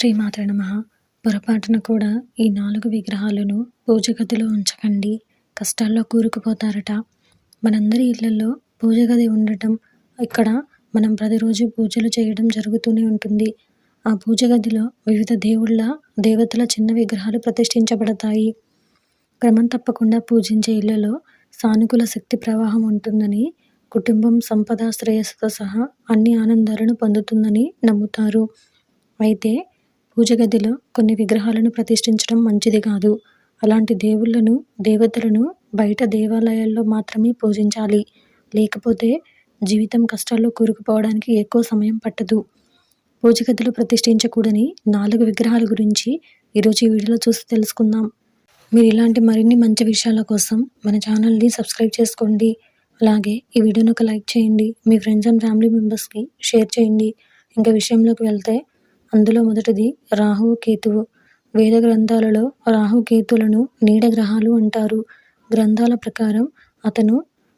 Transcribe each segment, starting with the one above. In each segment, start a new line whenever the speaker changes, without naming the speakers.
శ్రీమాత్రే నమః. పొరపాటున కూడా ఈ 4 విగ్రహాలను పూజ గదిలో ఉంచకండి. కష్టాల్లో కూరుకుపోతారట. మనందరి ఇళ్లల్లో పూజ గది ఉండటం, ఇక్కడ మనం ప్రతిరోజు పూజలు చేయడం జరుగుతూనే ఉంటుంది. ఆ పూజ గదిలో వివిధ దేవతల చిన్న విగ్రహాలు ప్రతిష్ఠించబడతాయి. క్రమం తప్పకుండా పూజించే ఇళ్లలో సానుకూల శక్తి ప్రవాహం ఉంటుందని, కుటుంబం సంపద, శ్రేయస్సుతో సహా అన్ని ఆనందాలను పొందుతుందని నమ్ముతారు. అయితే పూజ గదిలో కొన్ని విగ్రహాలను ప్రతిష్ఠించడం మంచిది కాదు. అలాంటి దేవతలను బయట దేవాలయాల్లో మాత్రమే పూజించాలి. లేకపోతే జీవితం కష్టాల్లో కూరుకుపోవడానికి ఎక్కువ సమయం పట్టదు. పూజ గదిలో ప్రతిష్ఠించకూడని 4 విగ్రహాల గురించి ఈరోజు ఈ వీడియోలో చూసి తెలుసుకుందాం. మీరు ఇలాంటి మరిన్ని మంచి విషయాల కోసం మన ఛానల్ని సబ్స్క్రైబ్ చేసుకోండి. అలాగే ఈ వీడియోని ఒక లైక్ చేయండి. మీ ఫ్రెండ్స్ అండ్ ఫ్యామిలీ మెంబర్స్కి షేర్ చేయండి. ఇంకా విషయంలోకి వెళ్తే, అందులో మొదటిది రాహువు కేతువు. వేద గ్రంథాలలో రాహుకేతులను నీడ గ్రహాలు అంటారు. గ్రంథాల ప్రకారం అతను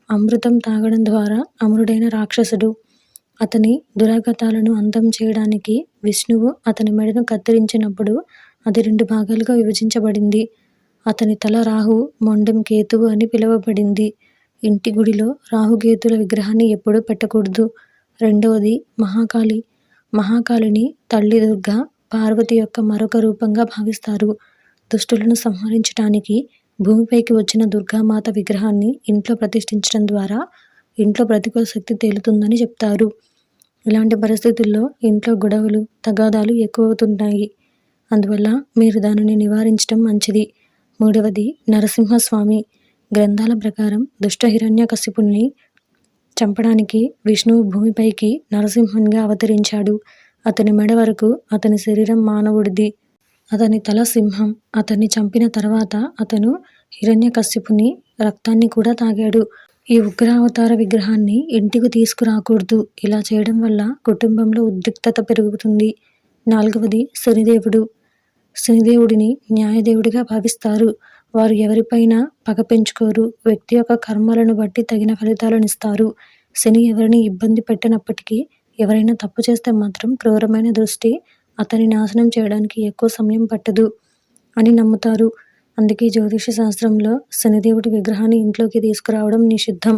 అమృతం తాగడం ద్వారా అమరుడైన రాక్షసుడు. అతని దురాగతాలను అంతం చేయడానికి విష్ణువు అతని మెడను కత్తిరించినప్పుడు అది 2 భాగాలుగా విభజించబడింది. అతని తల రాహు, మొండెం కేతువు అని పిలువబడింది. ఇంటి గుడిలో రాహుకేతుల విగ్రహాన్ని ఎప్పుడూ పెట్టకూడదు. రెండవది మహాకాళి. మహాకాళిని తల్లి దుర్గా, పార్వతి యొక్క మరొక రూపంగా భావిస్తారు. దుష్టులను సంహరించడానికి భూమిపైకి వచ్చిన దుర్గామాత విగ్రహాన్ని ఇంట్లో ప్రతిష్ఠించడం ద్వారా ఇంట్లో ప్రతికూల శక్తి తేలుతుందని చెప్తారు. ఇలాంటి పరిస్థితుల్లో ఇంట్లో గొడవలు, తగాదాలు ఎక్కువవుతుంటాయి. అందువల్ల మీరు దానిని నివారించడం మంచిది. మూడవది నరసింహస్వామి. గ్రంథాల ప్రకారం దుష్ట హిరణ్యకశిపుణ్ణి చంపడానికి విష్ణువు భూమిపైకి నరసింహంగా అవతరించాడు. అతని మెడ వరకు అతని శరీరం మానవుడిది, అతని తల సింహం. అతన్ని చంపిన తర్వాత అతను హిరణ్యకశిపుని రక్తాన్ని కూడా తాగాడు. ఈ ఉగ్రావతార విగ్రహాన్ని ఇంటికి తీసుకురాకూడదు. ఇలా చేయడం వల్ల కుటుంబంలో ఉద్రిక్తత పెరుగుతుంది. నాలుగవది శనిదేవుడు. శనిదేవుడిని న్యాయదేవుడిగా భావిస్తారు. వారు ఎవరిపైనా పగ పెంచుకోరు. వ్యక్తి యొక్క కర్మలను బట్టి తగిన ఫలితాలను ఇస్తారు. శని ఎవరిని ఇబ్బంది పెట్టనప్పటికీ ఎవరైనా తప్పు చేస్తే మాత్రం క్రూరమైన దృష్టి అతని నాశనం చేయడానికి ఎక్కువ సమయం పట్టదు అని నమ్ముతారు. అందుకే జ్యోతిష శాస్త్రంలో శనిదేవుడి విగ్రహాన్ని ఇంట్లోకి తీసుకురావడం నిషిద్ధం.